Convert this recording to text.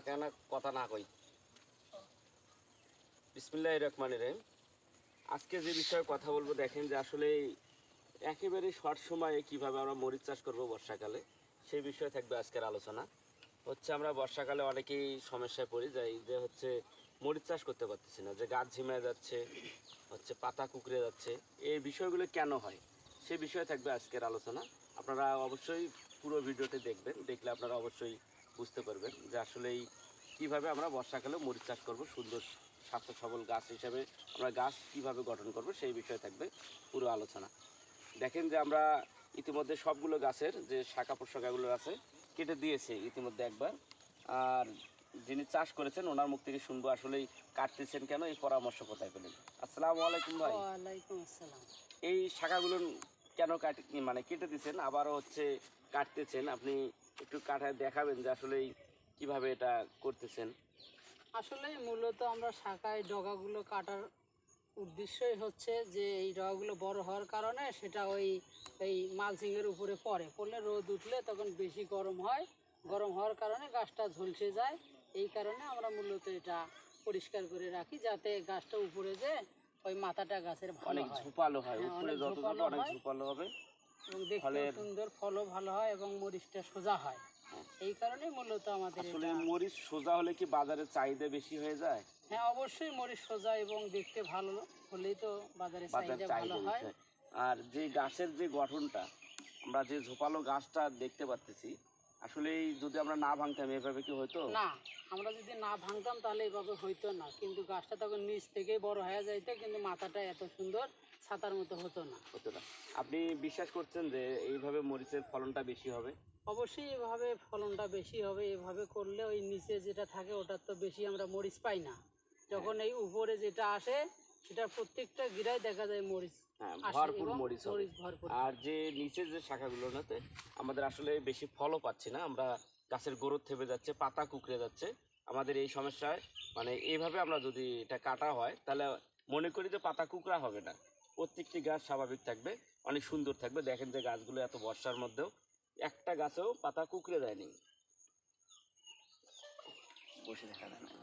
কেন কথা না কই। বিসমিল্লাহির রহমানির রহিম। আজকে যে বিষয়ে কথা বলবো, দেখেন যে আসলে একেবারে শর্ট সময়ে কিভাবে আমরা মরিচ চাষ করবো বর্ষাকালে, সেই বিষয়ে থাকবে আজকের আলোচনা। আমরা বর্ষাকালে অনেকেই সমস্যায় পড়ি যাই, যে মরিচ চাষ করতে পারতেছি না, যে গাছ ঝিমে যাচ্ছে, পাতা কুকড়ে যাচ্ছে। এই বিষয়গুলো কেন হয়, সে বিষয়ে থাকবে আজকের আলোচনা। আপনারা অবশ্যই পুরো ভিডিওটি দেখবেন, দেখলে আপনারা অবশ্যই বুঝতে পারবেন যে আসলেই কীভাবে আমরা বর্ষাকালে মরিচ চাষ করব, সুন্দর স্বাস্থ্য সবল গাছ হিসাবে আমরা গাছ কীভাবে গঠন করব, সেই বিষয়ে থাকবে পুরো আলোচনা। দেখেন যে আমরা ইতিমধ্যে সবগুলো গাছের যে শাখা প্রশাখাগুলো আছে কেটে দিয়েছে ইতিমধ্যে একবার। আর যিনি চাষ করেছেন ওনার মুখ থেকে শুনবো আসলেই কাটতেছেন কেন, এই পরামর্শ কোথায় পেলেন। আসসালামু আলাইকুম ভাই। ওয়ালাইকুম আসসালাম। এই শাখাগুলো কেন কেটে দিচ্ছেন, আবারও কাটতেছেন, আপনি একটু কাটায় দেখাবেন যে আসলেই কিভাবে এটা করতেছেন। আসলে মূলত আমরা শাখায় ডগাগুলো কাটার উদ্দেশ্যই হচ্ছে যে এই ডগাগুলো বড় হওয়ার কারণে সেটা এই মালচিংয়ের উপরে পড়লে রোদ উঠলে তখন বেশি গরম হয়, গরম হওয়ার কারণে গাছটা ঝলসে যায়। এই কারণে আমরা মূলত এটা পরিষ্কার করে রাখি, যাতে গাছটা উপরে যে ওই মাথাটা গাছের অনেক ঝোপালো হয়, উপরে যত অনেক ঝোপালো হবে এবং দেখতে সুন্দর, ফলও ভালো হয় এবং মরিচটা সোজা হয়। এই কারণে মূলত আমাদের আসলে মরিচ সোজা হলে কি বাজারে চাহিদা বেশি হয়ে যায়? হ্যাঁ, অবশ্যই মরিচ সোজা এবং দেখতে ভালো হলেই তো বাজারে চাহিদা ভালো হয়। আর যে গাছের যে গঠনটা, আমরা যে ঝোপালো গাছটা দেখতে পাচ্ছি, আসলে যদি আমরা না ভাঙতাম এভাবে কি হতো না? আমরা যদি না ভাঙতাম তাহলে এভাবে হইতো না, কিন্তু গাছটা তখন নিচ থেকেই বড় হয়ে যাইতো, কিন্তু মাথাটা এত সুন্দর ছাতার মতো হতো না। আপনি বিশ্বাস করছেন যে এইভাবে মরিচের ফলনটা বেশি হবে? অবশ্যই এভাবে ফলনটা বেশি হবে। এভাবে করলে ওই নিচে যেটা থাকে ওটার তো বেশি আমরা মরিচ পাই না, যখন এই উপরে যেটা আসে সেটা প্রত্যেকটা গিরায় দেখা যায় মরিচ, ভরপুর মরিচ ভরপুর। আর যে নিচের যে শাখাগুলোতে আমাদের আসলে বেশি ফলও পাচ্ছি না, আমরা গাছের গোড় থেমে যাচ্ছে, পাতা কুকড়ে যাচ্ছে। আমাদের এই সমস্যায় এইভাবে আমরা যদি এটা কাটা হয় তাহলে মনে করি যে পাতা কুকড়া হবে না, প্রত্যেকটি গাছ স্বাভাবিক থাকবে, অনেক সুন্দর থাকবে। দেখেন যে গাছগুলো এত বর্ষার মধ্যেও একটা গাছেও পাতা কুকড়ে দেয়নি। বসে দেখা যায় না।